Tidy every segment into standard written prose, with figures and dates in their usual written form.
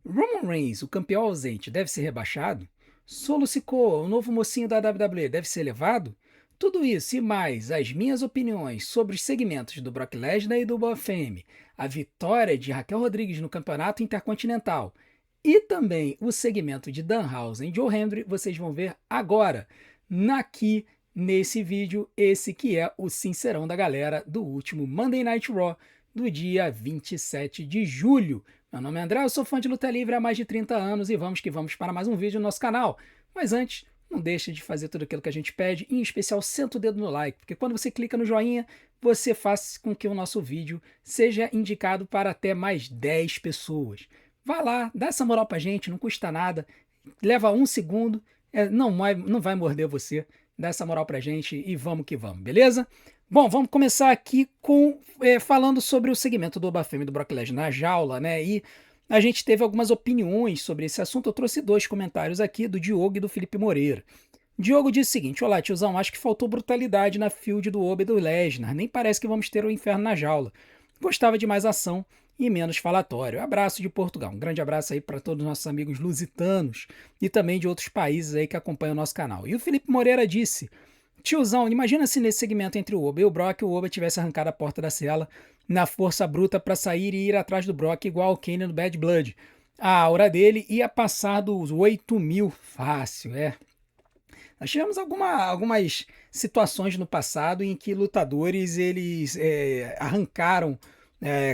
Roman Reigns, o campeão ausente, deve ser rebaixado? Solo Sikoa, o novo mocinho da WWE, deve ser levado? Tudo isso e mais as minhas opiniões sobre os segmentos do Brock Lesnar e do Bafemi, a vitória de Raquel Rodrigues no Campeonato Intercontinental e também o segmento de Danhausen e Joe Hendry, vocês vão ver agora, aqui nesse vídeo, esse que é o sincerão da galera do último Monday Night Raw do dia 27 de julho. Meu nome é André, eu sou fã de luta livre há mais de 30 anos e vamos que vamos para mais um vídeo no nosso canal. Mas antes, não deixe de fazer tudo aquilo que a gente pede, em especial senta o dedo no like, porque quando você clica no joinha, você faz com que o nosso vídeo seja indicado para até mais 10 pessoas. Vá lá, dá essa moral pra gente, não custa nada, leva um segundo, não vai morder você, dá essa moral pra gente e vamos que vamos, beleza? Bom, vamos começar aqui falando sobre o segmento do Bafemi do Brock Lesnar na jaula, né? E a gente teve algumas opiniões sobre esse assunto. Eu trouxe dois comentários aqui, do Diogo e do Felipe Moreira. Diogo disse o seguinte: olá, tiozão, acho que faltou brutalidade na field do Oba e do Lesnar. Nem parece que vamos ter o inferno na jaula. Gostava de mais ação e menos falatório. Abraço de Portugal. Um grande abraço aí para todos os nossos amigos lusitanos e também de outros países aí que acompanham o nosso canal. E o Felipe Moreira disse: tiozão, imagina se nesse segmento entre o Oba e o Brock, o Oba tivesse arrancado a porta da cela na força bruta para sair e ir atrás do Brock igual o Kane no Bad Blood. A aura dele ia passar dos 8.000 fácil, é. Nós tivemos algumas situações no passado em que lutadores eles arrancaram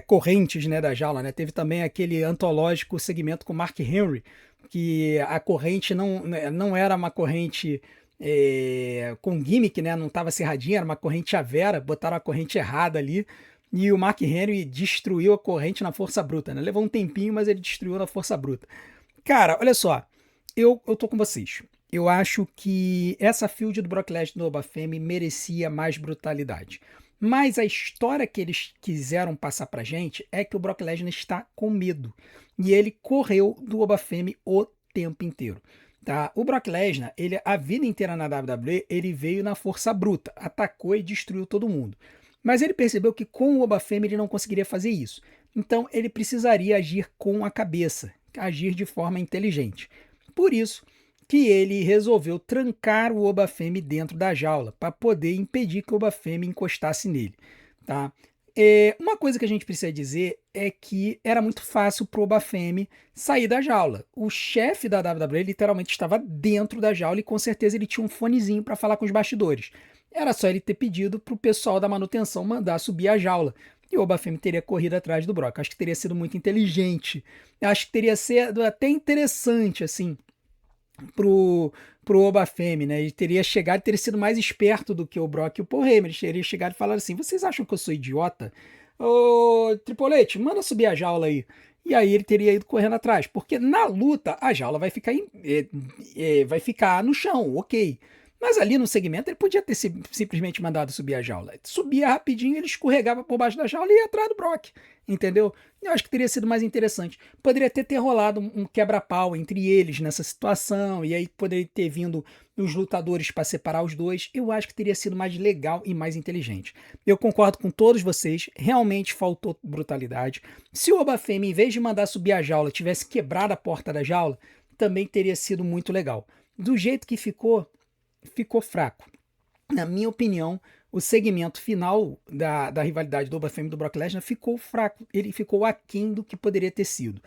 correntes, né, da jaula, né? Teve também aquele antológico segmento com Mark Henry, que a corrente não era uma corrente com gimmick, né? Não estava serradinha, era uma corrente a vera, botaram a corrente errada ali. E o Mark Henry destruiu a corrente na força bruta, né? Levou um tempinho, mas ele destruiu na força bruta. Cara, olha só, eu tô com vocês. Eu acho que essa field do Brock Lesnar no Obafemi merecia mais brutalidade. Mas a história que eles quiseram passar pra gente é que o Brock Lesnar está com medo. E ele correu do Obafemi o tempo inteiro. Tá? O Brock Lesnar, ele, a vida inteira na WWE, ele veio na força bruta, atacou e destruiu todo mundo. Mas ele percebeu que com o Obafemi ele não conseguiria fazer isso. Então ele precisaria agir com a cabeça, agir de forma inteligente. Por isso que ele resolveu trancar o Obafemi dentro da jaula, para poder impedir que o Obafemi encostasse nele. Tá? Uma coisa que a gente precisa dizer é que era muito fácil para o Obafemi sair da jaula. O chefe da WWE literalmente estava dentro da jaula e com certeza ele tinha um fonezinho para falar com os bastidores. Era só ele ter pedido para o pessoal da manutenção mandar subir a jaula. E o Obafemi teria corrido atrás do Brock. Acho que teria sido muito inteligente. Acho que teria sido até interessante, assim, pro Obafemi, né? Ele teria chegado, teria sido mais esperto do que o Brock e o Paul Heyman. Ele teria chegado e falado assim: vocês acham que eu sou idiota? Ô, Tripolete, manda subir a jaula aí. E aí ele teria ido correndo atrás, porque na luta a jaula vai ficar, vai ficar no chão, ok. Mas ali no segmento ele podia ter simplesmente mandado subir a jaula. Subia rapidinho, ele escorregava por baixo da jaula e ia atrás do Brock, entendeu? Eu acho que teria sido mais interessante. Poderia ter rolado um quebra-pau entre eles nessa situação, e aí poderia ter vindo os lutadores para separar os dois. Eu acho que teria sido mais legal e mais inteligente. Eu concordo com todos vocês, realmente faltou brutalidade. Se o Obafemi, em vez de mandar subir a jaula, tivesse quebrado a porta da jaula, também teria sido muito legal. Do jeito que ficou fraco. Na minha opinião, o segmento final da rivalidade do Obafemi e do Brock Lesnar ficou fraco. Ele ficou aquém do que poderia ter sido.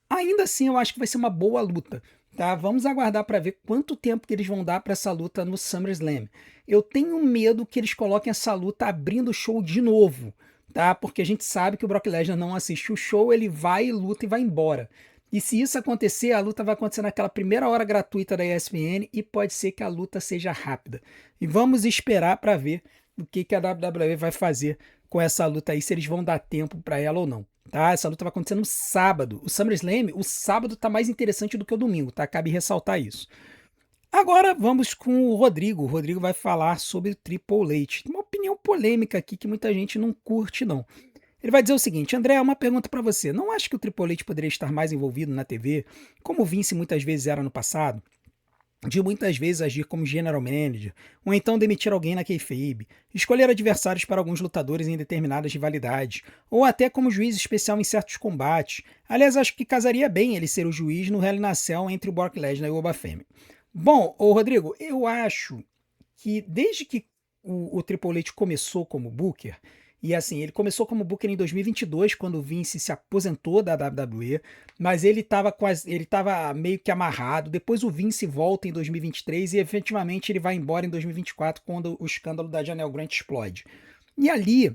Ainda assim, eu acho que vai ser uma boa luta. Tá? Vamos aguardar para ver quanto tempo que eles vão dar para essa luta no SummerSlam. Eu tenho medo que eles coloquem essa luta abrindo o show de novo. Tá? Porque a gente sabe que o Brock Lesnar não assiste o show, ele vai, luta e vai embora. E se isso acontecer, a luta vai acontecer naquela primeira hora gratuita da ESPN e pode ser que a luta seja rápida. E vamos esperar para ver o que a WWE vai fazer com essa luta aí, se eles vão dar tempo para ela ou não. Tá? Essa luta vai acontecer no sábado. O SummerSlam, o sábado tá mais interessante do que o domingo, tá? Cabe ressaltar isso. Agora vamos com o Rodrigo. O Rodrigo vai falar sobre o Triple H. Uma opinião polêmica aqui que muita gente não curte, não. Ele vai dizer o seguinte: André, uma pergunta para você. Não acha que o Triple H poderia estar mais envolvido na TV, como o Vince muitas vezes era no passado? de muitas vezes agir como general manager, ou então demitir alguém na kayfabe, escolher adversários para alguns lutadores em determinadas rivalidades, ou até como juiz especial em certos combates. Aliás, acho que casaria bem ele ser o juiz no Hell in a Cell entre o Brock Lesnar e o Obafemi. Bom, ô Rodrigo, eu acho que desde que o Triple H começou como Booker, e assim, ele começou como Booker em 2022, quando o Vince se aposentou da WWE, mas ele tava meio que amarrado. Depois o Vince volta em 2023 e efetivamente ele vai embora em 2024, quando o escândalo da Janelle Grant explode. E ali,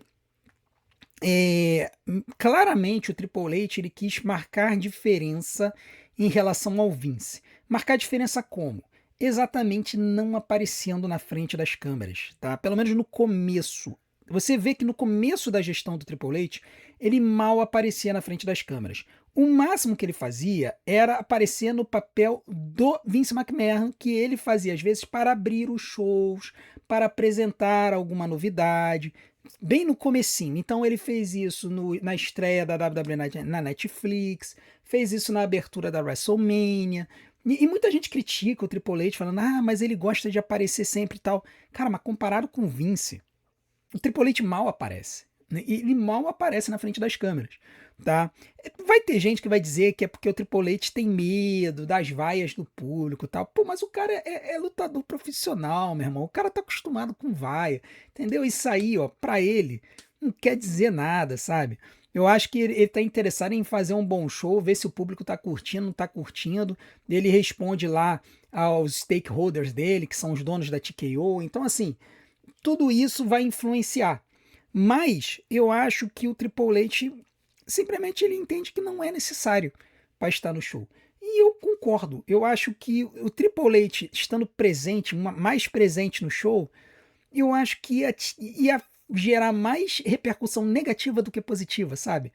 claramente o Triple H ele quis marcar diferença em relação ao Vince. Marcar diferença como? Exatamente não aparecendo na frente das câmeras, tá? Pelo menos no começo. Você vê que no começo da gestão do Triple H, ele mal aparecia na frente das câmeras. O máximo que ele fazia era aparecer no papel do Vince McMahon, que ele fazia às vezes para abrir os shows, para apresentar alguma novidade, bem no comecinho. Então ele fez isso na estreia da WWE na Netflix, fez isso na abertura da WrestleMania. E muita gente critica o Triple H falando, mas ele gosta de aparecer sempre e tal. Cara, mas comparado com o Vince, o Triple H mal aparece. Né? Ele mal aparece na frente das câmeras. Tá? Vai ter gente que vai dizer que é porque o Triple H tem medo das vaias do público e tal. Pô, mas o cara é lutador profissional, meu irmão. O cara tá acostumado com vaia. Entendeu? Isso aí, ó, pra ele, não quer dizer nada, sabe? Eu acho que ele tá interessado em fazer um bom show, ver se o público tá curtindo, não tá curtindo. Ele responde lá aos stakeholders dele, que são os donos da TKO. Então, assim, tudo isso vai influenciar. Mas eu acho que o Triple H simplesmente ele entende que não é necessário para estar no show. E eu concordo. Eu acho que o Triple H estando presente, mais presente no show, eu acho que ia gerar mais repercussão negativa do que positiva, sabe?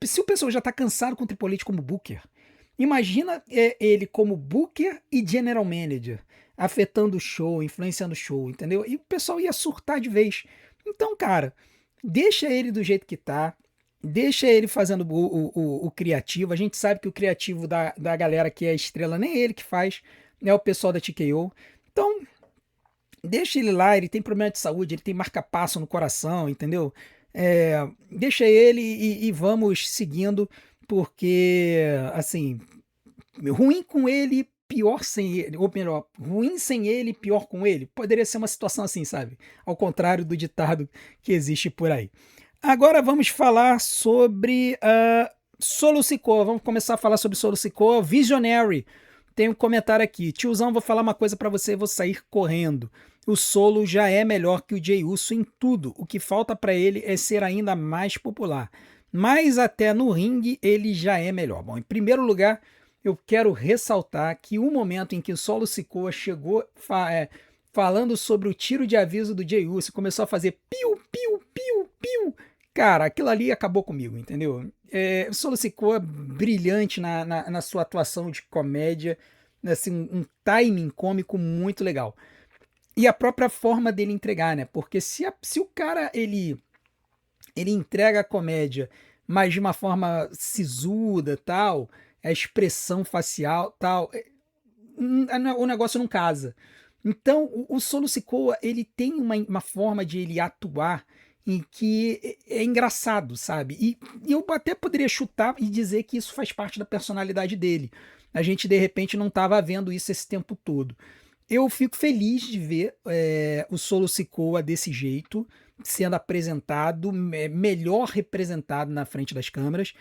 Se o pessoal já está cansado com o Triple H como Booker, imagina ele como Booker e General Manager, afetando o show, influenciando o show, entendeu? E o pessoal ia surtar de vez. Então, cara, deixa ele do jeito que tá, deixa ele fazendo o criativo. A gente sabe que o criativo da galera que é estrela, nem ele que faz, é o pessoal da TKO. Então, deixa ele lá, ele tem problema de saúde, ele tem marca-passo no coração, entendeu? Deixa ele e vamos seguindo, porque, assim, ruim com ele, pior sem ele, ou melhor, ruim sem ele, pior com ele. Poderia ser uma situação assim, sabe? Ao contrário do ditado que existe por aí. Agora vamos falar sobre Solo Sikoa. Vamos começar a falar sobre Solo Sikoa. Visionary. Tem um comentário aqui. Tiozão, vou falar uma coisa pra você e vou sair correndo. O Solo já é melhor que o Jey Uso em tudo. O que falta pra ele é ser ainda mais popular. Mas até no ringue ele já é melhor. Bom, em primeiro lugar, eu quero ressaltar que o momento em que o Solo Sikoa chegou falando sobre o tiro de aviso do Jey Uso, começou a fazer piu, piu, piu, piu. Cara, aquilo ali acabou comigo, entendeu? O Solo Sikoa brilhante na sua atuação de comédia, assim, um timing cômico muito legal. E a própria forma dele entregar, né? Porque se o cara ele entrega a comédia, mas de uma forma sisuda, tal, a expressão facial, tal, o negócio não casa. Então, o Solo Sikoa, ele tem uma forma de ele atuar em que é engraçado, sabe? E eu até poderia chutar e dizer que isso faz parte da personalidade dele. A gente, de repente, não estava vendo isso esse tempo todo. Eu fico feliz de ver o Solo Sikoa desse jeito, sendo apresentado, melhor representado na frente das câmeras.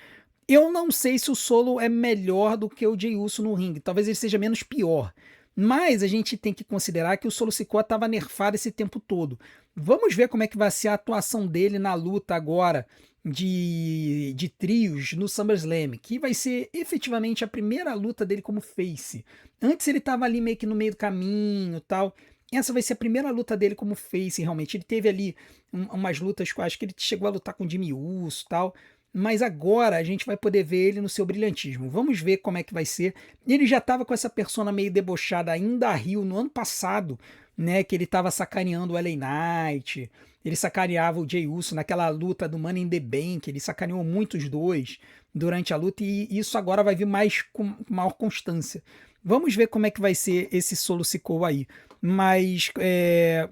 Eu não sei se o Solo é melhor do que o Jey Uso no ringue, talvez ele seja menos pior. Mas a gente tem que considerar que o Solo Sikoa estava nerfado esse tempo todo. Vamos ver como é que vai ser a atuação dele na luta agora de trios no SummerSlam, que vai ser efetivamente a primeira luta dele como face. Antes ele estava ali meio que no meio do caminho e tal. Essa vai ser a primeira luta dele como face, realmente. Ele teve ali umas lutas, acho que ele chegou a lutar com o Jimmy Uso e tal. Mas agora a gente vai poder ver ele no seu brilhantismo. Vamos ver como é que vai ser. Ele já estava com essa persona meio debochada ainda a Rio no ano passado, né? Que ele estava sacaneando o LA Knight. Ele sacaneava o Jey Uso naquela luta do Money in the Bank. Ele sacaneou muito os dois. durante a luta e isso agora vai vir mais com maior constância. Vamos ver como é que vai ser esse Solo Sikoa aí. Mas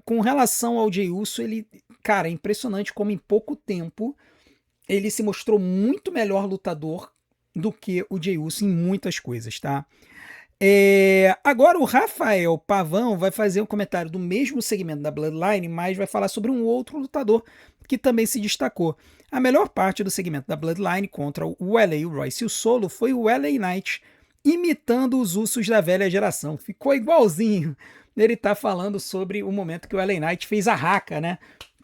com relação ao Jey Uso, ele, cara, é impressionante como em pouco tempo ele se mostrou muito melhor lutador do que o Jey Uso em muitas coisas, tá? Agora o Rafael Pavão vai fazer um comentário do mesmo segmento da Bloodline, mas vai falar sobre um outro lutador que também se destacou. A melhor parte do segmento da Bloodline contra o LA, o Royce e o Solo foi o LA Knight imitando os Usos da velha geração. Ficou igualzinho. Ele tá falando sobre o momento que o LA Knight fez a raca, né?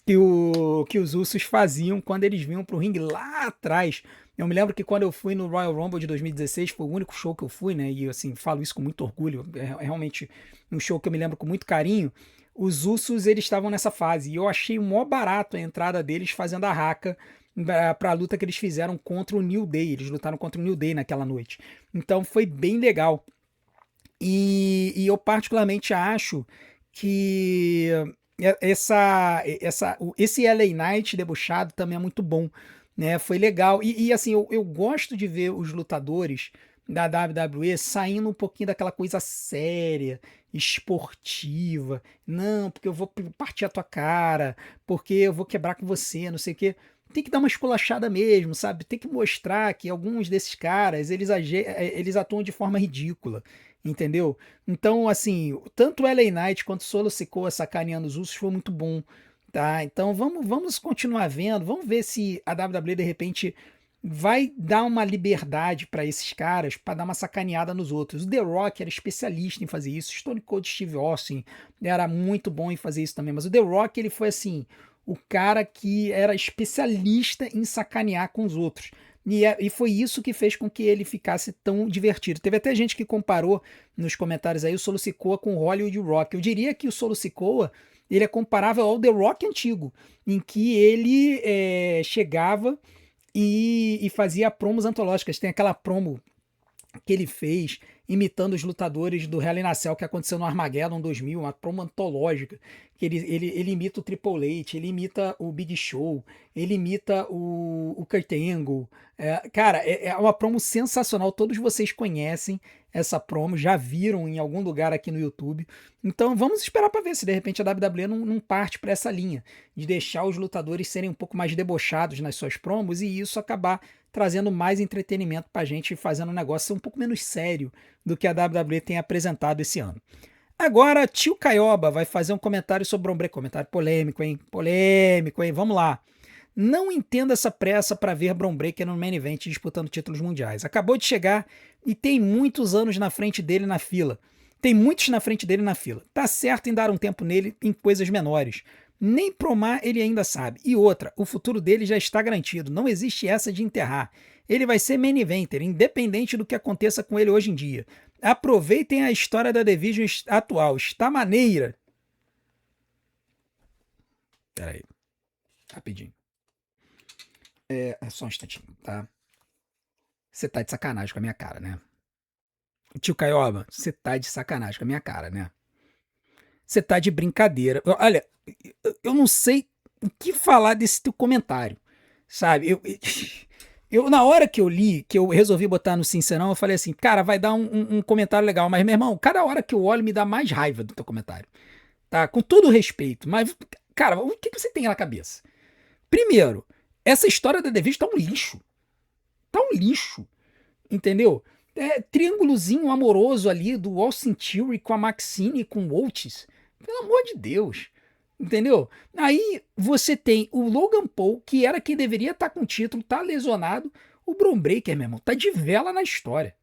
Que os Usos faziam quando eles vinham pro ringue lá atrás. Eu me lembro que quando eu fui no Royal Rumble de 2016, foi o único show que eu fui, né? E assim, falo isso com muito orgulho. É realmente um show que eu me lembro com muito carinho. Os Usos, eles estavam nessa fase. E eu achei mó barato a entrada deles fazendo a raca pra luta que eles fizeram contra o New Day. Eles lutaram contra o New Day naquela noite. Então foi bem legal. E eu particularmente acho que esse LA Knight debochado também é muito bom, né? Foi legal. E assim, eu gosto de ver os lutadores da WWE saindo um pouquinho daquela coisa séria, esportiva. Não, porque eu vou partir a tua cara, porque eu vou quebrar com você, não sei o quê. Tem que dar uma esculachada mesmo, sabe? Tem que mostrar que alguns desses caras, eles atuam de forma ridícula, entendeu? Então, assim, tanto o LA Knight quanto o Solo Sikoa sacaneando os Usos foi muito bom, tá? Então vamos continuar vendo, vamos ver se a WWE de repente vai dar uma liberdade para esses caras para dar uma sacaneada nos outros. O The Rock era especialista em fazer isso, Stone Cold Steve Austin era muito bom em fazer isso também, mas o The Rock ele foi assim, o cara que era especialista em sacanear com os outros. E foi isso que fez com que ele ficasse tão divertido. Teve até gente que comparou nos comentários aí o Solo Sikoa com o Hollywood Rock. Eu diria que o Solo Sikoa ele é comparável ao The Rock antigo, em que ele chegava e fazia promos antológicas. Tem aquela promo que ele fez imitando os lutadores do Hell in a Cell que aconteceu no Armageddon 2000, uma promo antológica, que ele imita o Triple H, ele imita o Big Show, ele imita o Kurt Angle. Cara, é uma promo sensacional, todos vocês conhecem essa promo, já viram em algum lugar aqui no YouTube. Então vamos esperar para ver se de repente a WWE não parte para essa linha de deixar os lutadores serem um pouco mais debochados nas suas promos e isso acabar trazendo mais entretenimento pra gente e fazendo o negócio ser um pouco menos sério do que a WWE tem apresentado esse ano. Agora, tio Caioba vai fazer um comentário sobre o Brombré. Comentário polêmico, hein? Polêmico, hein? Vamos lá. Não entendo essa pressa para ver Bron Breakker no main event disputando títulos mundiais. Acabou de chegar e tem muitos anos na frente dele na fila. Tem muitos na frente dele na fila. Tá certo em dar um tempo nele em coisas menores. Nem promar ele ainda sabe. E outra, o futuro dele já está garantido. Não existe essa de enterrar. Ele vai ser main eventer, independente do que aconteça com ele hoje em dia. Aproveitem a história da Division atual. Está maneira. Pera aí. Rapidinho. Só um instantinho, tá? Você tá de sacanagem com a minha cara, né? Tio Caioba, você tá de sacanagem com a minha cara, né? Você tá de brincadeira. Olha, eu não sei o que falar desse teu comentário, sabe? Eu na hora que eu li, que eu resolvi botar no Sincerão, eu falei assim, cara, vai dar um comentário legal, mas meu irmão, cada hora que eu olho me dá mais raiva do teu comentário, tá? Com todo o respeito, mas, cara, o que você tem na cabeça? Primeiro, essa história da Devis tá um lixo. Tá um lixo, entendeu? Triângulozinho amoroso ali do Austin Theory com a Maxine e com o Oates. Pelo amor de Deus. Entendeu? Aí você tem o Logan Paul, que era quem deveria estar com o título, tá lesionado. O Bron Breakker, meu irmão, tá de vela na história.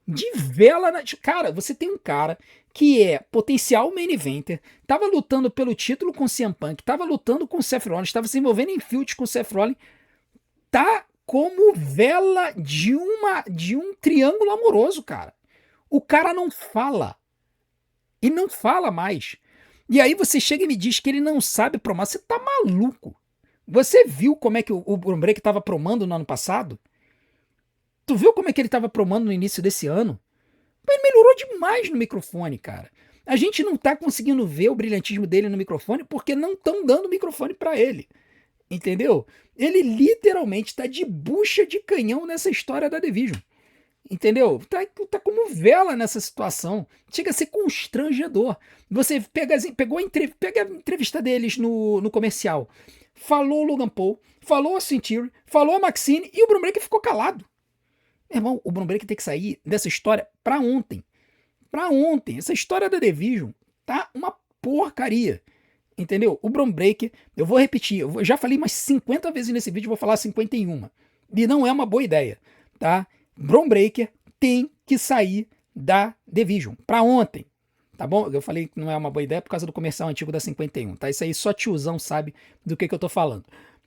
De vela na... Cara, você tem um cara que é potencial main eventer, tava lutando pelo título com o CM Punk, tava lutando com o Seth Rollins, tava se envolvendo em feud com o Seth Rollins, tá como vela de um triângulo amoroso, cara. O cara não fala. E não fala mais. E aí você chega e me diz que ele não sabe promar. Você tá maluco. Você viu como é que o Bron Breakker tava promando no ano passado? Tu viu como é que ele tava promando no início desse ano? Ele melhorou demais no microfone, cara. A gente não tá conseguindo ver o brilhantismo dele no microfone porque não estão dando microfone para ele. entendeu? Ele literalmente tá de bucha de canhão nessa história da Division. Entendeu? Tá como vela nessa situação. Chega a ser constrangedor. Você pega a entrevista deles no comercial. Falou o Logan Paul, falou a Century, falou a Maxine e o Bron Breakker ficou calado. Meu irmão, o Bron Breakker tem que sair dessa história pra ontem. Pra ontem. Essa história da Division tá uma porcaria. Entendeu? O Bron Breakker, eu vou repetir, eu já falei umas 50 vezes nesse vídeo, vou falar 51. E não é uma boa ideia, tá? Bron Breakker tem que sair da Division pra ontem, tá bom? Eu falei que não é uma boa ideia por causa do comercial antigo da 51, tá? Isso aí só tiozão sabe do que eu tô falando,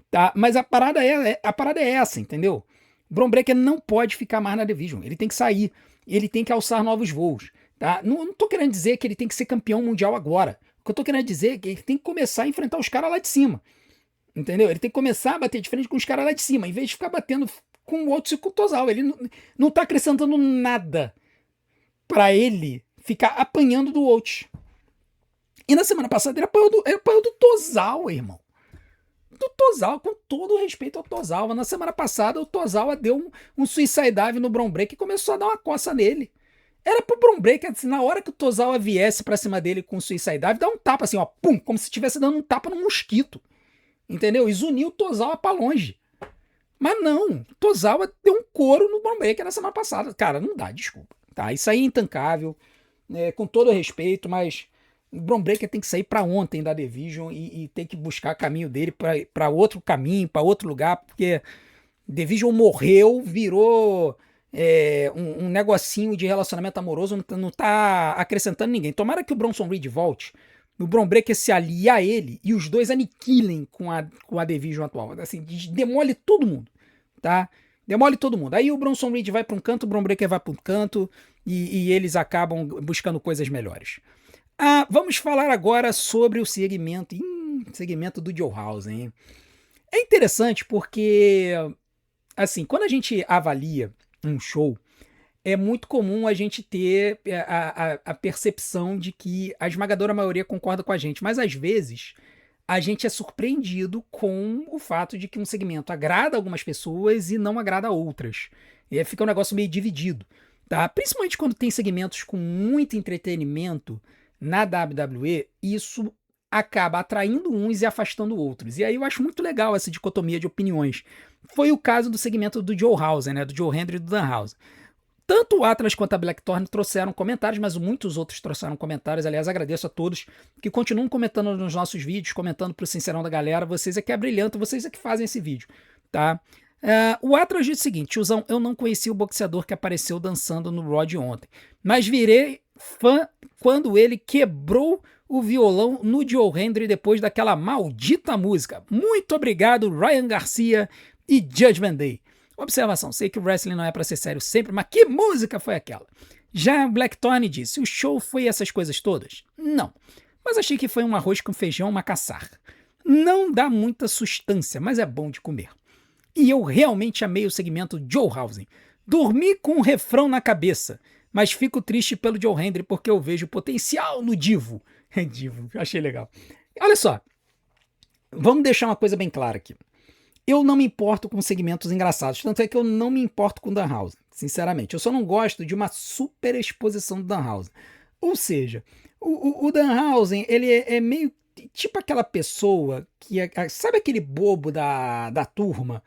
tá? Mas a parada é essa, entendeu? Bron Breakker não pode ficar mais na Division, ele tem que sair, ele tem que alçar novos voos, tá? Não tô querendo dizer que ele tem que ser campeão mundial agora. O que eu tô querendo dizer é que ele tem que começar a enfrentar os caras lá de cima, entendeu? Ele tem que começar a bater de frente com os caras lá de cima, em vez de ficar batendo com o Otsu e com o Tozawa. Ele não tá acrescentando nada pra ele ficar apanhando do Otsu. E na semana passada ele apanhou do Tozawa, irmão. Do Tozawa, com todo o respeito ao Tozawa. Na semana passada o Tozawa deu um suicide dive no Bron Breakker e começou a dar uma coça nele. Era pro Bron Breakker, assim, na hora que o Tozawa viesse pra cima dele com o suicide dive, dar um tapa assim, ó, pum, como se estivesse dando um tapa no mosquito. Entendeu? E zuniu o Tozawa pra longe. Mas não, Tozawa deu um couro no Bron Breakker na semana passada. Cara, não dá, desculpa. Tá, isso aí é intancável, com todo respeito, mas o Bron Breakker tem que sair para ontem da Division e tem que buscar caminho dele para outro caminho, para outro lugar, porque Division morreu, virou um negocinho de relacionamento amoroso, não tá acrescentando ninguém. Tomara que o Bronson Reed volte, o Bron Breakker se alie a ele e os dois aniquilem com a Division atual. Assim, demole todo mundo, tá? Demole todo mundo. Aí o Bronson Reed vai para um canto, o Bron Breakker vai para um canto e eles acabam buscando coisas melhores. Vamos falar agora sobre o segmento do Joe House, hein? É interessante porque, assim, quando a gente avalia um show, é muito comum a gente ter a percepção de que a esmagadora maioria concorda com a gente, mas às vezes a gente é surpreendido com o fato de que um segmento agrada algumas pessoas e não agrada outras. E aí fica um negócio meio dividido, tá? Principalmente quando tem segmentos com muito entretenimento na WWE, isso acaba atraindo uns e afastando outros. E aí eu acho muito legal essa dicotomia de opiniões. Foi o caso do segmento do Joe House, né? Do Joe Hendry e do Danhausen. Tanto o Atlas quanto a Blackthorn trouxeram comentários, mas muitos outros trouxeram comentários. Aliás, agradeço a todos que continuam comentando nos nossos vídeos, comentando pro Sincerão da galera. Vocês é que abrilhantam, vocês é que fazem esse vídeo, tá? O Atlas diz o seguinte: tiozão, eu não conheci o boxeador que apareceu dançando no Raw de ontem, mas virei fã quando ele quebrou o violão no Joe Hendry depois daquela maldita música. Muito obrigado, Ryan Garcia e Judgment Day. Observação, sei que o wrestling não é pra ser sério sempre, mas que música foi aquela? Já Blackthorn disse, o show foi essas coisas todas? Não, mas achei que foi um arroz com feijão macassar. Não dá muita sustância, mas é bom de comer. E eu realmente amei o segmento Joe Hausen. Dormi com um refrão na cabeça, mas fico triste pelo Joe Hendry porque eu vejo potencial no Divo. Divo, achei legal. Olha só, vamos deixar uma coisa bem clara aqui. Eu não me importo com segmentos engraçados, tanto é que eu não me importo com o Danhausen, sinceramente. Eu só não gosto de uma super exposição do Danhausen. Ou seja, o Danhausen, ele é meio tipo aquela pessoa que sabe aquele bobo da turma,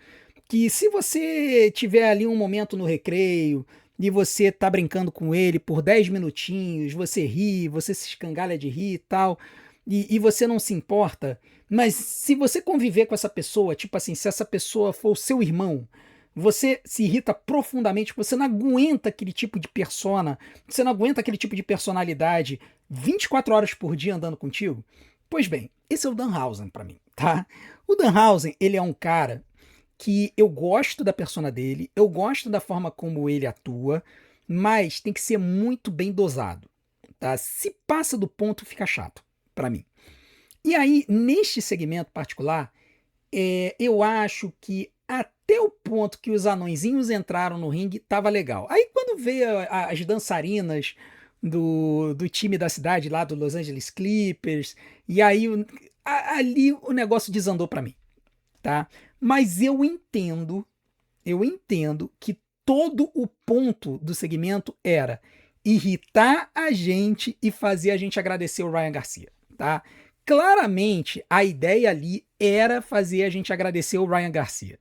que se você tiver ali um momento no recreio e você tá brincando com ele por 10 minutinhos, você ri, você se escangalha de rir e tal, e você não se importa. Mas se você conviver com essa pessoa, tipo assim, se essa pessoa for o seu irmão, você se irrita profundamente, você não aguenta aquele tipo de persona, você não aguenta aquele tipo de personalidade 24 horas por dia andando contigo? Pois bem, esse é o Danhausen pra mim, tá? O Danhausen, ele é um cara que eu gosto da persona dele, eu gosto da forma como ele atua, mas tem que ser muito bem dosado, tá? Se passa do ponto, fica chato pra mim. E aí, neste segmento particular, eu acho que até o ponto que os anõezinhos entraram no ringue, tava legal. Aí quando veio as dançarinas do time da cidade lá, do Los Angeles Clippers, e aí ali o negócio desandou pra mim. tá? Mas eu entendo que todo o ponto do segmento era irritar a gente e fazer a gente agradecer o Ryan Garcia, tá? Claramente, a ideia ali era fazer a gente agradecer o Ryan Garcia,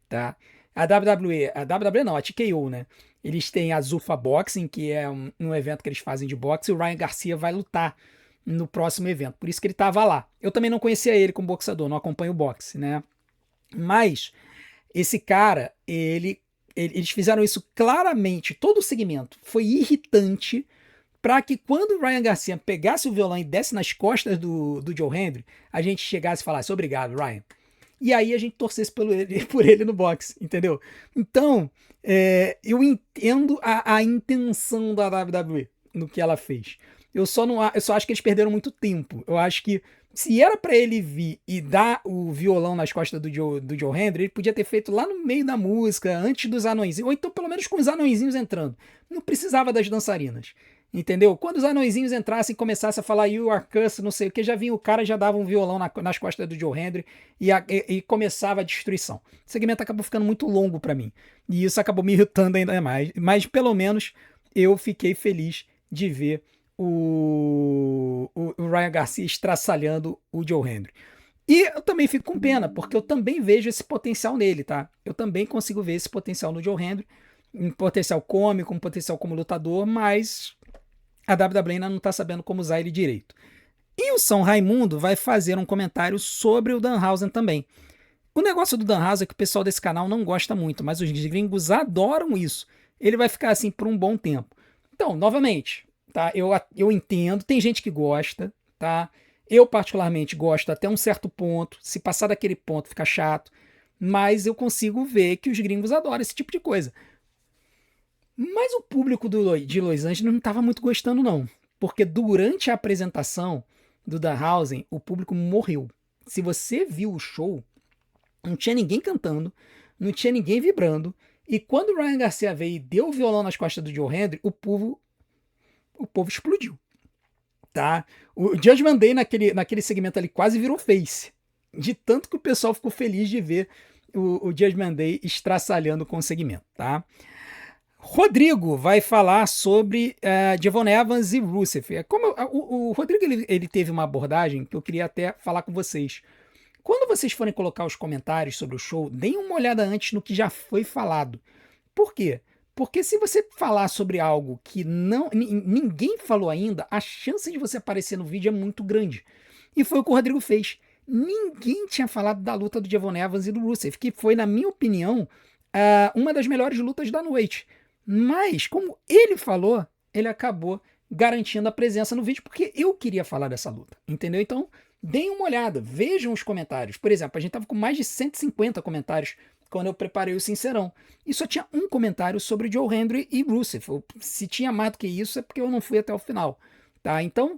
tá? A WWE não, a TKO, né? Eles têm a Zuffa Boxing, que é um evento que eles fazem de boxe, e o Ryan Garcia vai lutar no próximo evento. Por isso que ele tava lá. Eu também não conhecia ele como boxeador, não acompanho o boxe, né? Mas esse cara, eles fizeram isso claramente, todo o segmento foi irritante para que quando o Ryan Garcia pegasse o violão e desse nas costas do Joe Hendry, a gente chegasse e falasse obrigado, Ryan. E aí a gente torcesse por ele no boxe, entendeu? Então, eu entendo a intenção da WWE no que ela fez. Eu só acho que eles perderam muito tempo. Eu acho que se era para ele vir e dar o violão nas costas do Joe Hendry, ele podia ter feito lá no meio da música, antes dos anõezinhos, ou então pelo menos com os anõezinhos entrando. Não precisava das dançarinas. Entendeu? Quando os anõezinhos entrassem e começassem a falar You are cursed, não sei o que, já vinha o cara, já dava um violão nas costas do Joe Hendry e começava a destruição. O segmento acabou ficando muito longo para mim. E isso acabou me irritando ainda mais. Mas pelo menos eu fiquei feliz de ver o Ryan Garcia estraçalhando o Joe Hendry. E eu também fico com pena, porque eu também vejo esse potencial nele, tá? Eu também consigo ver esse potencial no Joe Hendry, um potencial cômico, um potencial como lutador, mas a WWE ainda não está sabendo como usar ele direito. E o São Raimundo vai fazer um comentário sobre o Danhausen também. O negócio do Danhausen é que o pessoal desse canal não gosta muito, mas os gringos adoram isso. Ele vai ficar assim por um bom tempo. Então, novamente, tá? Eu entendo, tem gente que gosta, tá? Eu particularmente gosto até um certo ponto. Se passar daquele ponto fica chato, mas eu consigo ver que os gringos adoram esse tipo de coisa. Mas o público de Los Angeles não estava muito gostando, não. Porque durante a apresentação do Danhausen, o público morreu. Se você viu o show, não tinha ninguém cantando, não tinha ninguém vibrando. E quando o Ryan Garcia veio e deu o violão nas costas do Joe Hendry, o povo explodiu. Tá? O Judgment Day naquele segmento ali quase virou face. De tanto que o pessoal ficou feliz de ver o Judgment Day estraçalhando com o segmento. Tá? Rodrigo vai falar sobre Devon Evans e Rusev. O Rodrigo ele teve uma abordagem que eu queria até falar com vocês. Quando vocês forem colocar os comentários sobre o show, deem uma olhada antes no que já foi falado. Por quê? Porque se você falar sobre algo que ninguém falou ainda, a chance de você aparecer no vídeo é muito grande. E foi o que o Rodrigo fez. Ninguém tinha falado da luta do Devon Evans e do Rusev, que foi, na minha opinião, uma das melhores lutas da noite. Mas, como ele falou, ele acabou garantindo a presença no vídeo, porque eu queria falar dessa luta, entendeu? Então, deem uma olhada, vejam os comentários. Por exemplo, a gente estava com mais de 150 comentários quando eu preparei o Sincerão. E só tinha um comentário sobre Joe Hendry e Rusev. Se tinha mais do que isso, é porque eu não fui até o final. Tá? Então,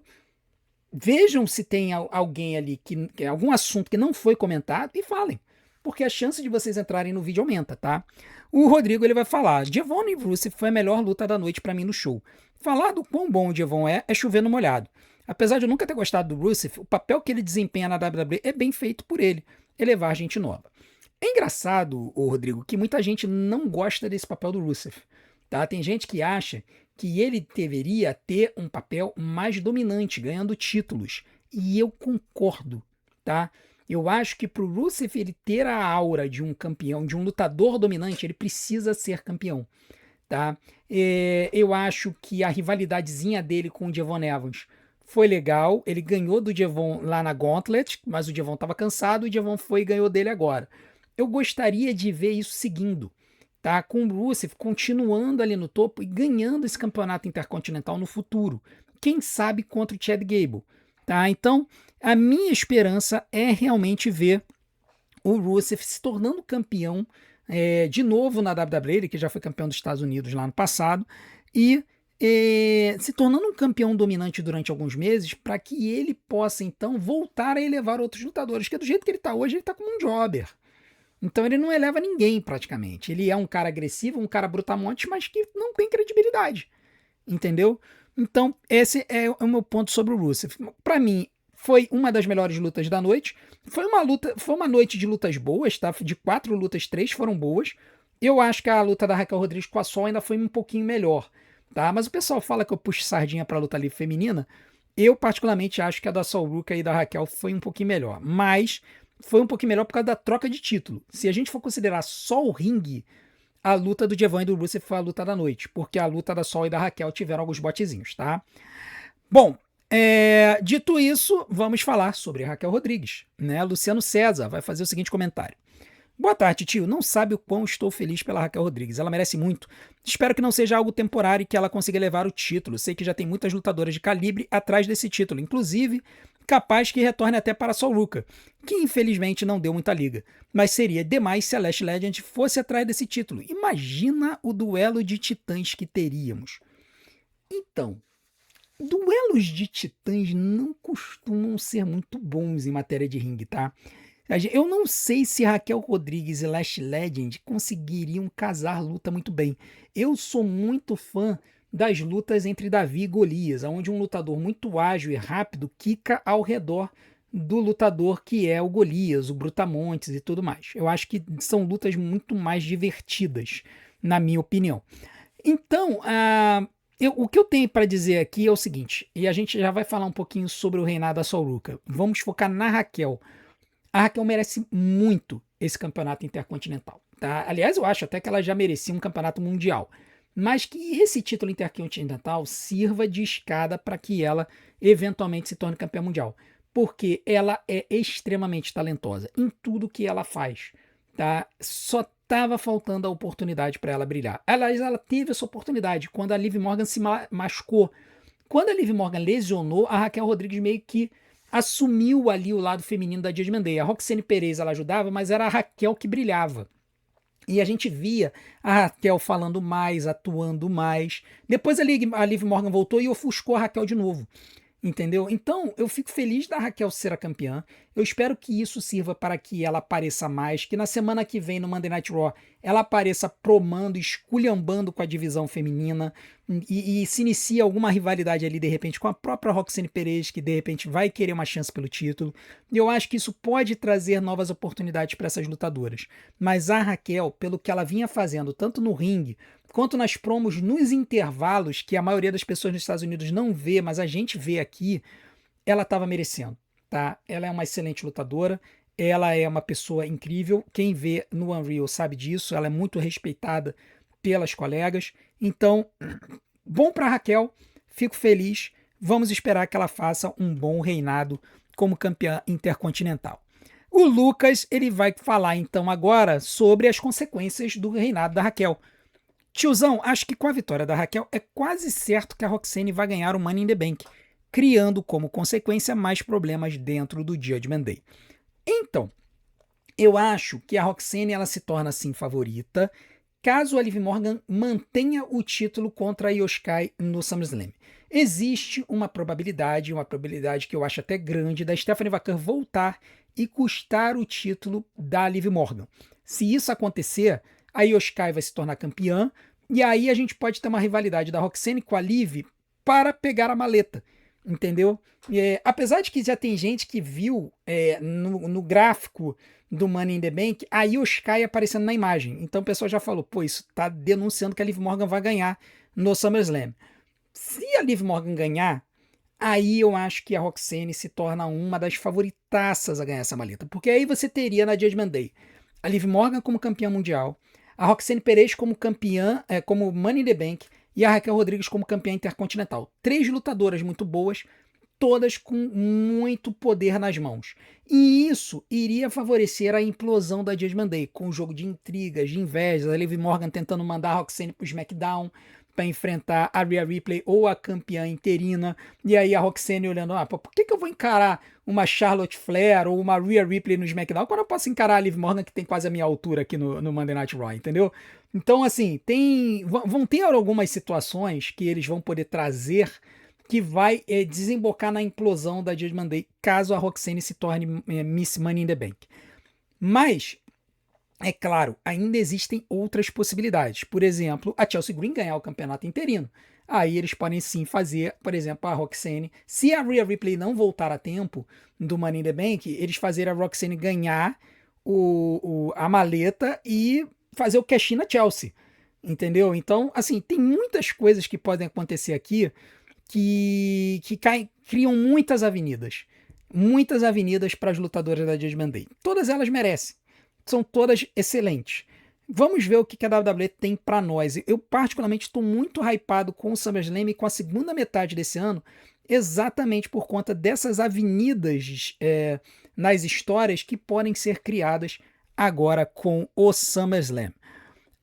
vejam se tem alguém ali, algum assunto que não foi comentado e falem. Porque a chance de vocês entrarem no vídeo aumenta, tá? O Rodrigo ele vai falar: Devon e Rusev foi a melhor luta da noite para mim no show. Falar do quão bom o Devon é chover no molhado. Apesar de eu nunca ter gostado do Rusev, o papel que ele desempenha na WWE é bem feito por ele, elevar gente nova. É engraçado, Rodrigo, que muita gente não gosta desse papel do Rusev. Tá? Tem gente que acha que ele deveria ter um papel mais dominante, ganhando títulos. E eu concordo, tá? Eu acho que para o Rusev ele ter a aura de um campeão, de um lutador dominante, ele precisa ser campeão. Tá? Eu acho que a rivalidadezinha dele com o Devon Evans foi legal. Ele ganhou do Devon lá na Gauntlet, mas o Devon estava cansado e o Devon foi e ganhou dele agora. Eu gostaria de ver isso seguindo. Tá? Com o Rusev continuando ali no topo e ganhando esse campeonato intercontinental no futuro. Quem sabe contra o Chad Gable. Tá? Então, a minha esperança é realmente ver o Rusev se tornando campeão de novo na WWE, ele que já foi campeão dos Estados Unidos lá no passado, e se tornando um campeão dominante durante alguns meses, para que ele possa então voltar a elevar outros lutadores, porque do jeito que ele está hoje, ele está como um jobber. Então ele não eleva ninguém praticamente. Ele é um cara agressivo, um cara brutamonte, mas que não tem credibilidade. Entendeu? Então esse é o meu ponto sobre o Rusev. Para mim, Foi uma das melhores lutas da noite. Foi uma noite de lutas boas, tá? De 4 lutas, 3 foram boas. Eu acho que a luta da Raquel Rodrigues com a Sol ainda foi um pouquinho melhor, tá? Mas o pessoal fala que eu puxo sardinha pra luta livre feminina. Eu, particularmente, acho que a da Sol Ruka e da Raquel foi um pouquinho melhor. Mas foi um pouquinho melhor por causa da troca de título. Se a gente for considerar só o ringue, a luta do Devon e do Rusev foi a luta da noite, porque a luta da Sol e da Raquel tiveram alguns botezinhos, tá? Bom, dito isso, vamos falar sobre Raquel Rodrigues, né? Luciano César vai fazer o seguinte comentário. Boa tarde, tio. Não sabe o quão estou feliz pela Raquel Rodrigues. Ela merece muito. Espero que não seja algo temporário e que ela consiga levar o título. Sei que já tem muitas lutadoras de calibre atrás desse título, inclusive capaz que retorne até para a Sol Ruka, que infelizmente não deu muita liga. Mas seria demais se a Lash Legend fosse atrás desse título. Imagina o duelo de titãs que teríamos. Então, duelos de titãs não costumam ser muito bons em matéria de ringue, tá? Eu não sei se Raquel Rodrigues e Lash Legend conseguiriam casar luta muito bem. Eu sou muito fã das lutas entre Davi e Golias, onde um lutador muito ágil e rápido quica ao redor do lutador que é o Golias, o Brutamontes e tudo mais. Eu acho que são lutas muito mais divertidas, na minha opinião. Então, o que eu tenho para dizer aqui é o seguinte, e a gente já vai falar um pouquinho sobre o reinado da Sol Ruka. Vamos focar na Raquel. A Raquel merece muito esse campeonato intercontinental, tá? Aliás, eu acho até que ela já merecia um campeonato mundial. Mas que esse título intercontinental sirva de escada para que ela eventualmente se torne campeã mundial. Porque ela é extremamente talentosa em tudo que ela faz, tá? Só estava faltando a oportunidade para ela brilhar. Aliás, ela teve essa oportunidade quando a Liv Morgan se machucou. Quando a Liv Morgan lesionou, a Raquel Rodrigues meio que assumiu ali o lado feminino da Judgment Day. A Roxane Perez ela ajudava, mas era a Raquel que brilhava. E a gente via a Raquel falando mais, atuando mais. Depois a Liv Morgan voltou e ofuscou a Raquel de novo. Entendeu? Então, eu fico feliz da Raquel ser a campeã. Eu espero que isso sirva para que ela apareça mais, que na semana que vem no Monday Night Raw ela apareça promando, esculhambando com a divisão feminina e se inicia alguma rivalidade ali de repente com a própria Roxane Perez, que de repente vai querer uma chance pelo título. E eu acho que isso pode trazer novas oportunidades para essas lutadoras. Mas a Raquel, pelo que ela vinha fazendo, tanto no ringue quanto nas promos, nos intervalos, que a maioria das pessoas nos Estados Unidos não vê, mas a gente vê aqui, ela estava merecendo, tá? Ela é uma excelente lutadora, ela é uma pessoa incrível, quem vê no Unreal sabe disso, ela é muito respeitada pelas colegas, então, bom para Raquel, fico feliz, vamos esperar que ela faça um bom reinado como campeã intercontinental. O Lucas, ele vai falar então agora sobre as consequências do reinado da Raquel. Tiozão, acho que com a vitória da Raquel é quase certo que a Roxane vai ganhar o Money in the Bank, criando como consequência mais problemas dentro do Judgment Day. Então, eu acho que a Roxane ela se torna assim favorita caso a Liv Morgan mantenha o título contra a Io Sky no SummerSlam. Existe uma probabilidade que eu acho até grande, da Stephanie Vaquer voltar e custar o título da Liv Morgan. Se isso acontecer, a Io Sky vai se tornar campeã, e aí a gente pode ter uma rivalidade da Roxane com a Liv para pegar a maleta, entendeu? Apesar de que já tem gente que viu no gráfico do Money in the Bank a Io Sky aparecendo na imagem, então o pessoal já falou, pô, isso tá denunciando que a Liv Morgan vai ganhar no SummerSlam. Se a Liv Morgan ganhar, aí eu acho que a Roxane se torna uma das favoritaças a ganhar essa maleta, porque aí você teria na Judgment Day a Liv Morgan como campeã mundial, a Roxane Perez como campeã, como Money in the Bank, e a Raquel Rodrigues como campeã intercontinental. 3 lutadoras muito boas, todas com muito poder nas mãos. E isso iria favorecer a implosão da Judgment Day, com o jogo de intrigas, de invejas, a Liv Morgan tentando mandar a Roxane pro SmackDown para enfrentar a Rhea Ripley ou a campeã interina, e aí a Roxane olhando, por que eu vou encarar uma Charlotte Flair ou uma Rhea Ripley no SmackDown quando eu posso encarar a Liv Morgan, que tem quase a minha altura aqui no Monday Night Raw, entendeu? Então, assim, vão ter algumas situações que eles vão poder trazer que vai desembocar na implosão da Judgment Day, caso a Roxane se torne Miss Money in the Bank. Mas É claro, ainda existem outras possibilidades. Por exemplo, a Chelsea Green ganhar o campeonato interino. Aí eles podem sim fazer, por exemplo, a Roxane. Se a Rhea Ripley não voltar a tempo do Money in the Bank, eles fazerem a Roxane ganhar a maleta e fazer o cash-in na Chelsea. Entendeu? Então, assim, tem muitas coisas que podem acontecer aqui que criam muitas avenidas. Muitas avenidas para as lutadoras da Judgment Day. Todas elas merecem. São todas excelentes. Vamos ver o que a WWE tem para nós. Eu, particularmente, estou muito hypado com o SummerSlam e com a segunda metade desse ano, exatamente por conta dessas avenidas nas histórias que podem ser criadas agora com o SummerSlam.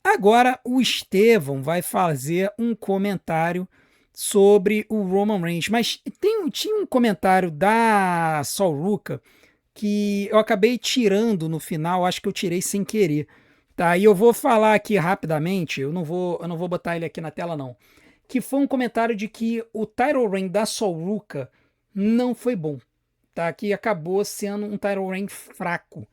Agora o Estevão vai fazer um comentário sobre o Roman Reigns, mas tinha um comentário da Sol Ruka que eu acabei tirando no final, acho que eu tirei sem querer, tá? E eu vou falar aqui rapidamente, eu não vou botar ele aqui na tela não, que foi um comentário de que o title reign da Sol Ruka não foi bom, tá? Que acabou sendo um title reign fraco.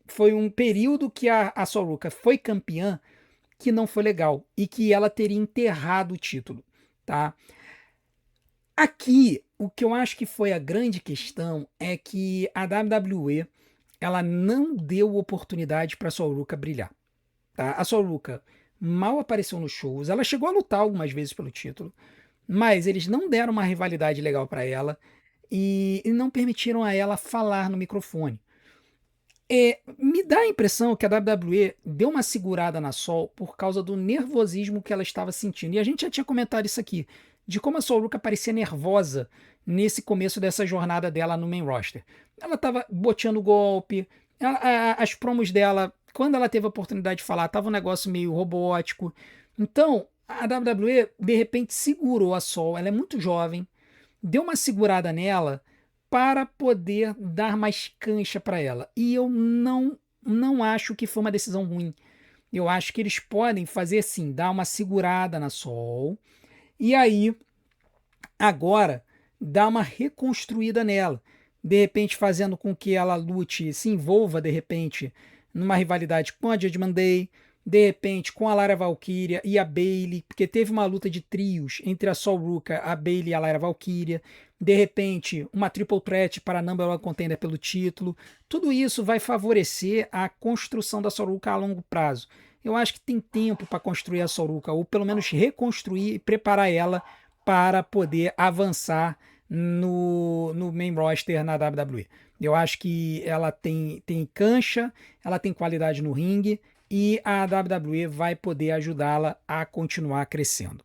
Foi um período que a Sol Ruka foi campeã que não foi legal e que ela teria enterrado o título, tá? Aqui, o que eu acho que foi a grande questão é que a WWE ela não deu oportunidade para a Sol Ruka brilhar, tá? A Sol Ruka mal apareceu nos shows, ela chegou a lutar algumas vezes pelo título, mas eles não deram uma rivalidade legal para ela e não permitiram a ela falar no microfone. Me dá a impressão que a WWE deu uma segurada na Sol por causa do nervosismo que ela estava sentindo. E a gente já tinha comentado isso aqui, de como a Sol Ruka parecia nervosa nesse começo dessa jornada dela no main roster. Ela estava boteando golpe, as promos dela, quando ela teve a oportunidade de falar, estava um negócio meio robótico. Então, a WWE, de repente, segurou a Sol. Ela é muito jovem, deu uma segurada nela para poder dar mais cancha para ela. E eu não acho que foi uma decisão ruim. Eu acho que eles podem fazer assim, dar uma segurada na Sol e aí agora dar uma reconstruída nela. De repente fazendo com que ela lute, se envolva de repente numa rivalidade com a Judgment Day, de repente com a Lara Valkyria e a Bayley, porque teve uma luta de trios entre a Sol Ruka, a Bayley e a Lara Valkyria. De repente, uma triple threat para a number one contender pelo título. Tudo isso vai favorecer a construção da Sol Ruka a longo prazo. Eu acho que tem tempo para construir a Sol Ruka, ou pelo menos reconstruir e preparar ela para poder avançar no main roster na WWE. Eu acho que ela tem cancha, ela tem qualidade no ringue e a WWE vai poder ajudá-la a continuar crescendo.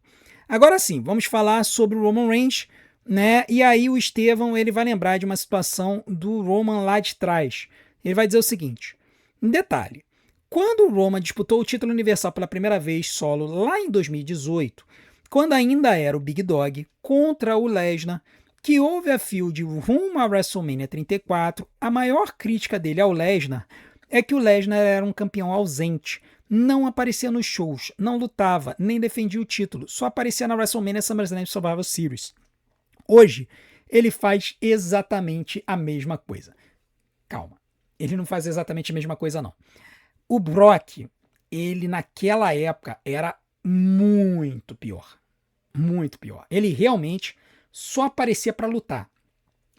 Agora sim, vamos falar sobre o Roman Reigns, né? E aí o Estevão ele vai lembrar de uma situação do Roman lá de trás. Ele vai dizer o seguinte: um detalhe, quando o Roman disputou o título universal pela primeira vez solo lá em 2018, quando ainda era o Big Dog contra o Lesnar, que houve a feud rumo a WrestleMania 34, a maior crítica dele ao Lesnar é que o Lesnar era um campeão ausente, não aparecia nos shows, não lutava, nem defendia o título, só aparecia na WrestleMania SummerSlam Survivor Series. Hoje, ele faz exatamente a mesma coisa. Calma, ele não faz exatamente a mesma coisa, não. O Brock, ele naquela época era muito pior. Muito pior. Ele realmente só aparecia para lutar.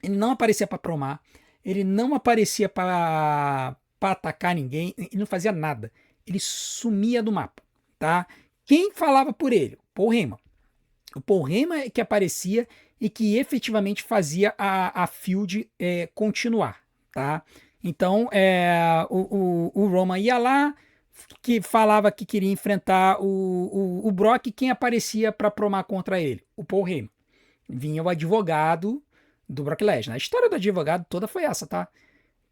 Ele não aparecia para promar. Ele não aparecia para atacar ninguém. Ele não fazia nada. Ele sumia do mapa, tá? Quem falava por ele? Paul Heyman. O Paul Heyman é que aparecia e que efetivamente fazia a feud continuar, tá? Então, o Roman ia lá, que falava que queria enfrentar o Brock, quem aparecia para promar contra ele? O Paul Heyman. Vinha o advogado do Brock Lesnar. A história do advogado toda foi essa, tá?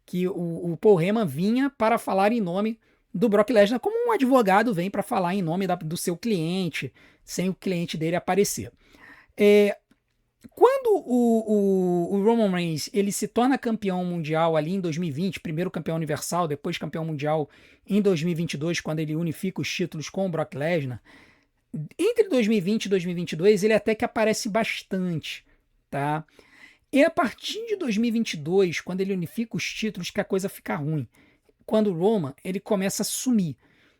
Que o Paul Heyman vinha para falar em nome do Brock Lesnar, como um advogado vem para falar em nome do seu cliente, sem o cliente dele aparecer. Quando o Roman Reigns ele se torna campeão mundial ali em 2020, primeiro campeão universal, depois campeão mundial em 2022, quando ele unifica os títulos com o Brock Lesnar, entre 2020 e 2022 ele até que aparece bastante, tá? É a partir de 2022, quando ele unifica os títulos, que a coisa fica ruim. Quando o Roman, ele começa a sumir.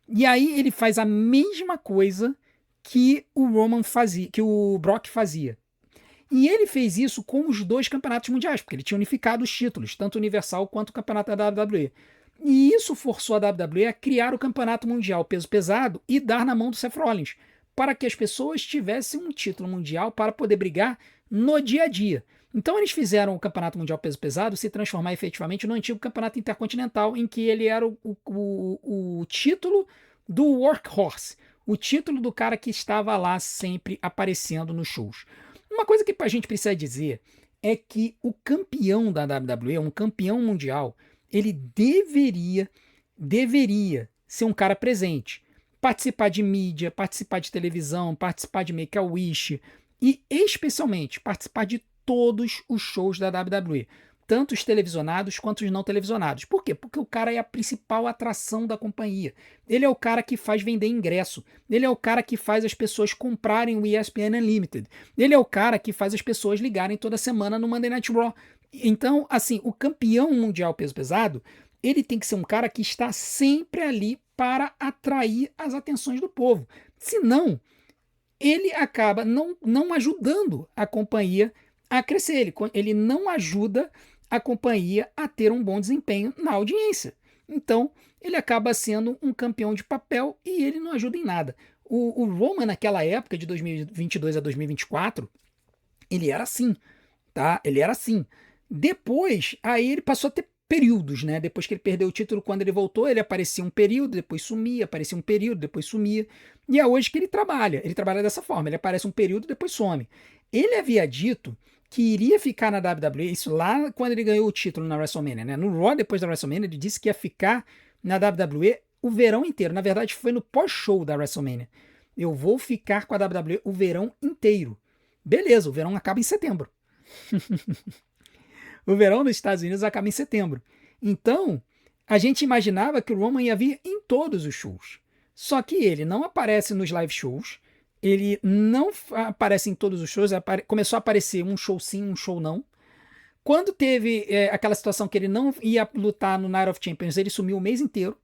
E aí ele faz a mesma coisa que o Roman fazia, que o Brock fazia. E ele fez isso com os dois campeonatos mundiais, porque ele tinha unificado os títulos, tanto o Universal quanto o campeonato da WWE. E isso forçou a WWE a criar o campeonato mundial peso pesado e dar na mão do Seth Rollins, para que as pessoas tivessem um título mundial para poder brigar no dia a dia. Então eles fizeram o campeonato mundial peso pesado se transformar efetivamente no antigo campeonato intercontinental, em que ele era o título do workhorse, o título do cara que estava lá sempre aparecendo nos shows. Uma coisa que a gente precisa dizer é que o campeão da WWE, um campeão mundial, ele deveria ser um cara presente. Participar de mídia, participar de televisão, participar de Make-A-Wish e, especialmente, participar de todos os shows da WWE. Tanto os televisionados quanto os não televisionados. Por quê? Porque o cara é a principal atração da companhia. Ele é o cara que faz vender ingresso. Ele é o cara que faz as pessoas comprarem o ESPN Unlimited. Ele é o cara que faz as pessoas ligarem toda semana no Monday Night Raw. Então, assim, o campeão mundial peso pesado, ele tem que ser um cara que está sempre ali para atrair as atenções do povo. Senão, ele acaba não ajudando a companhia a crescer. Ele não ajuda a companhia a ter um bom desempenho na audiência. Então, ele acaba sendo um campeão de papel e ele não ajuda em nada. O Roman, naquela época, de 2022 a 2024, ele era assim, tá? Ele era assim. Depois, aí ele passou a ter períodos, né? Depois que ele perdeu o título, quando ele voltou, ele aparecia um período, depois sumia, aparecia um período, depois sumia. E é hoje que ele trabalha dessa forma, ele aparece um período, depois some. Ele havia dito que iria ficar na WWE, isso lá quando ele ganhou o título na WrestleMania, né? No Raw, depois da WrestleMania, ele disse que ia ficar na WWE o verão inteiro. Na verdade, foi no pós-show da WrestleMania. Eu vou ficar com a WWE o verão inteiro. Beleza, o verão acaba em setembro. O verão dos Estados Unidos acaba em setembro. Então, a gente imaginava que o Roman ia vir em todos os shows. Só que ele não aparece nos live shows, ele não aparece em todos os shows, começou a aparecer um show sim, um show não. Quando teve aquela situação que ele não ia lutar no Night of Champions, ele sumiu o mês inteiro.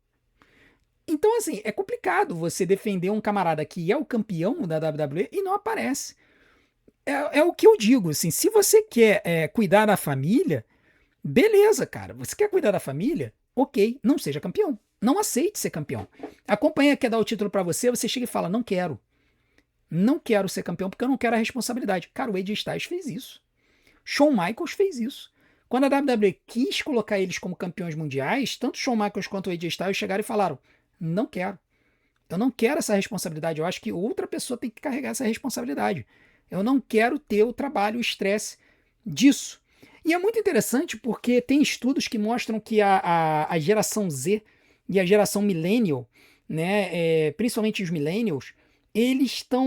Então, assim, é complicado você defender um camarada que é o campeão da WWE e não aparece. É o que eu digo, assim, se você quer cuidar da família, beleza, cara. Você quer cuidar da família? Ok, não seja campeão. Não aceite ser campeão. A companhia quer dar o título pra você, você chega e fala, não quero. Não quero ser campeão porque eu não quero a responsabilidade. Cara, o AJ Styles fez isso. Shawn Michaels fez isso. Quando a WWE quis colocar eles como campeões mundiais, tanto Shawn Michaels quanto o AJ Styles chegaram e falaram, não quero. Eu não quero essa responsabilidade. Eu acho que outra pessoa tem que carregar essa responsabilidade. Eu não quero ter o trabalho, o estresse disso. E é muito interessante porque tem estudos que mostram que a geração Z e a geração millennial, né, principalmente os millennials, eles estão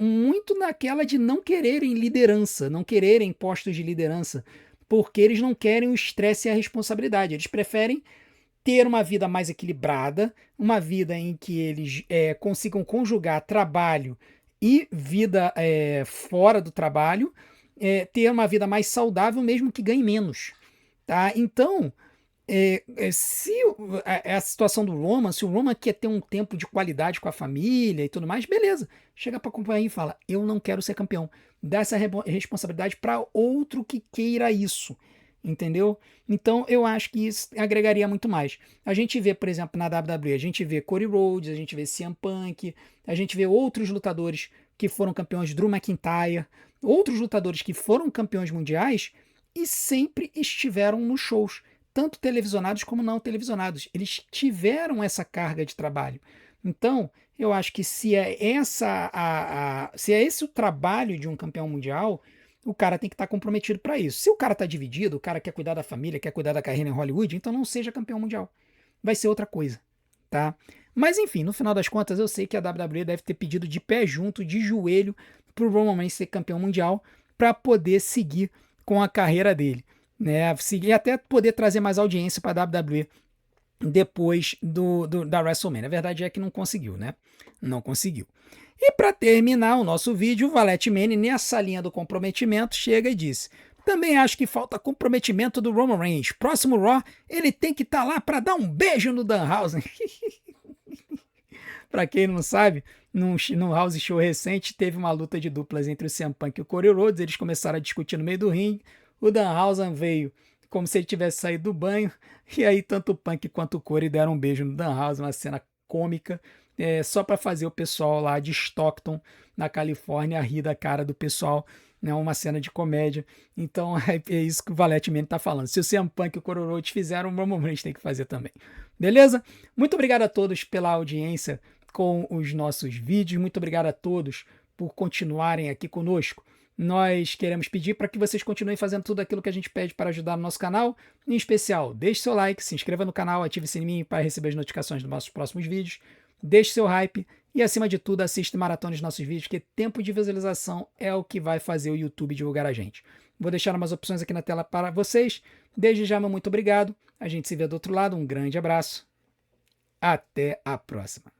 muito naquela de não quererem liderança, não quererem postos de liderança, porque eles não querem o estresse e a responsabilidade. Eles preferem ter uma vida mais equilibrada, uma vida em que eles consigam conjugar trabalho e vida fora do trabalho, ter uma vida mais saudável, mesmo que ganhe menos. Tá? Então, se a situação do Roman, se o Roman quer ter um tempo de qualidade com a família e tudo mais, beleza. Chega para a companhia e fala, eu não quero ser campeão. Dá essa responsabilidade para outro que queira isso. Entendeu? Então eu acho que isso agregaria muito mais. A gente vê, por exemplo, na WWE, a gente vê Cody Rhodes, a gente vê CM Punk, a gente vê outros lutadores que foram campeões, Drew McIntyre, outros lutadores que foram campeões mundiais e sempre estiveram nos shows, tanto televisionados como não televisionados. Eles tiveram essa carga de trabalho. Então, eu acho que se é se é esse o trabalho de um campeão mundial, o cara tem que estar comprometido para isso. Se o cara está dividido, o cara quer cuidar da família, quer cuidar da carreira em Hollywood, então não seja campeão mundial. Vai ser outra coisa, tá? Mas enfim, no final das contas, eu sei que a WWE deve ter pedido de pé junto, de joelho, para o Roman Reigns ser campeão mundial, para poder seguir com a carreira dele, né? Seguir até poder trazer mais audiência para a WWE depois da WrestleMania. A verdade é que não conseguiu, né? Não conseguiu. E para terminar o nosso vídeo, o Valete Mane, nessa linha do comprometimento, chega e diz: Também acho que falta comprometimento do Roman Reigns. Próximo Raw, ele tem que estar lá para dar um beijo no Danhausen. Para quem não sabe, no House Show recente teve uma luta de duplas entre o CM Punk e o Cody Rhodes. Eles começaram a discutir no meio do ringue. O Danhausen veio como se ele tivesse saído do banho. E aí tanto o Punk quanto o Cody deram um beijo no Danhausen, uma cena cômica, só para fazer o pessoal lá de Stockton, na Califórnia, rir da cara do pessoal. Né, uma cena de comédia. Então é isso que o Valete Mene tá falando. Se o CM Punk e o Cody Rhodes fizeram, o Roman Reigns tem que fazer também. Beleza? Muito obrigado a todos pela audiência com os nossos vídeos. Muito obrigado a todos por continuarem aqui conosco. Nós queremos pedir para que vocês continuem fazendo tudo aquilo que a gente pede para ajudar no nosso canal. Em especial, deixe seu like, se inscreva no canal, ative o sininho para receber as notificações dos nossos próximos vídeos. Deixe seu hype e, acima de tudo, assista e maratona os nossos vídeos, porque tempo de visualização é o que vai fazer o YouTube divulgar a gente. Vou deixar umas opções aqui na tela para vocês. Desde já, meu muito obrigado. A gente se vê do outro lado. Um grande abraço. Até a próxima.